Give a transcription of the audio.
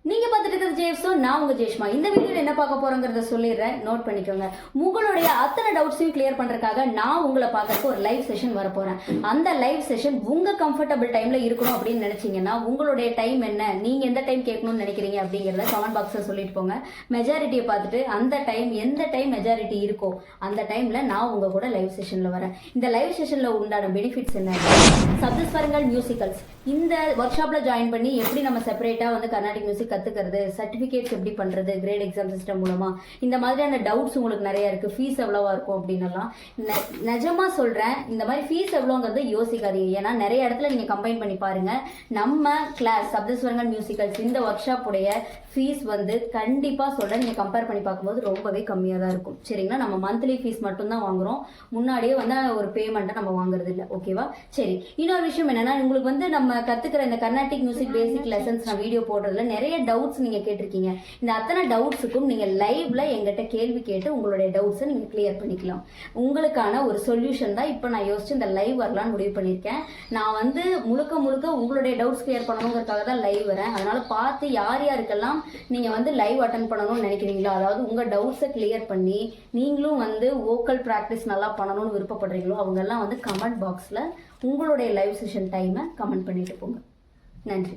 நீங்க பார்த்துட்டு இருக்கிறது ஜேஎஃப்ஸோ, நான் உங்க ஜெயஷ்மா. இந்த வீடியோல என்ன பார்க்க போறோங்கிறத சொல்லிடுறேன், நோட் பண்ணிக்கோங்க. உங்களுடைய அத்தனை டவுட்ஸையும் கிளியர் பண்றதுக்காக நான் உங்களை பார்க்கறதுக்கு ஒரு லைவ் செஷன் வர போறேன். அந்த லைவ் செஷன் உங்க கம்ஃபர்டபுள் டைம்ல இருக்கணும் அப்படின்னு நினைச்சீங்கன்னா, உங்களுடைய டைம் என்ன, நீங்க எந்த டைம் கேட்கணும்னு நினைக்கிறீங்க அப்படிங்கறத கமெண்ட் பாக்ஸ்ல சொல்லிட்டு போங்க. மெஜாரிட்டியை பார்த்துட்டு அந்த டைம் எந்த டைம் மெஜாரிட்டி இருக்கோ அந்த டைம்ல நான் உங்க கூட லைவ் செஷன்ல வரேன். இந்த லைவ் செஷன்ல உண்டான பெனிஃபிட்ஸ் என்ன, சப்தஸ்வரங்கள் மியூசிக்கல்ஸ் இந்த ஒர்க் ஷாப்ல ஜாயின் பண்ணி எப்படி நம்ம செப்பரேட்டா வந்து கர்நாடிக் மியூசிக் கத்துக்கிறது, சர்டிபிகேட்ஸ் எப்படி பண்றது, கிரேட் எக்ஸாம் சிஸ்டம் மூலமா, இந்த மாதிரியான டவுட்ஸ் உங்களுக்கு நிறைய இருக்கு. ஃபீஸ் எவ்வளவா இருக்கும் அப்படின்னு நிஜமா சொல்றேன். இந்த மாதிரி ஃபீஸ் எவ்வளோங்கிறத யோசிக்காதீங்க. ஏன்னா நிறைய இடத்துல நீங்க கம்பைன் பண்ணி பாருங்க. நம்ம கிளாஸ் சப்தஸ்வரங்கள் மியூசிக்கல்ஸ் இந்த ஒர்க் ஷாப் உடைய ஃபீஸ் வந்து கண்டிப்பா சொல்றேன், நீங்க கம்பேர் பண்ணி பார்க்கும்போது ரொம்பவே கம்மியா தான் இருக்கும். சரிங்களா? நம்ம மந்த்லி ஃபீஸ் மட்டும் தான் வாங்குறோம், முன்னாடியே வந்து ஒரு பேமெண்ட்டை நம்ம வாங்குறது இல்லை. ஓகேவா? சரி, இன்னொரு விஷயம் என்னன்னா, உங்களுக்கு வந்து நம்ம கத்துக்கிற இந்த கர்நாடிக் மியூசிக் பேசிக் லெசன்ஸ் நான் வீடியோ போடுறதுல நிறைய டவுட்ஸ் நீங்க கேட்டிருக்கீங்க. இந்த அத்தனை டவுட்ஸுக்கும் நீங்க லைவ்ல எங்கிட்ட கேள்வி கேட்டு உங்களுடைய டவுட்ஸை நீங்க கிளியர் பண்ணிக்கலாம். உங்களுக்கான ஒரு சொல்யூஷன் தான் இப்போ நான் யோசிச்சு இந்த லைவ் வரலான்னு முடிவு பண்ணியிருக்கேன். நான் வந்து முழுக்க உங்களுடைய டவுட்ஸ் கிளியர் பண்ணணுங்கிறதுக்காக தான் லைவ் வரேன். அதனால பார்த்து யார் யாருக்கெல்லாம் நீங்க வந்து லைவ் அட்டன் பண்ணணும்னு நினைக்கிறீங்களோ, அதாவது உங்க டவுட்ஸை கிளியர் பண்ணி நீங்களும் வந்து வோக்கல் ப்ராக்டிஸ் நல்லா பண்ணணும்னு விருப்பப்படுறீங்களோ, அவங்க எல்லாம் வந்து கமெண்ட் பாக்ஸ்ல உங்களுடைய லைவ் செஷன் டைமை கமெண்ட் பண்ணிட்டு போங்க. நன்றி.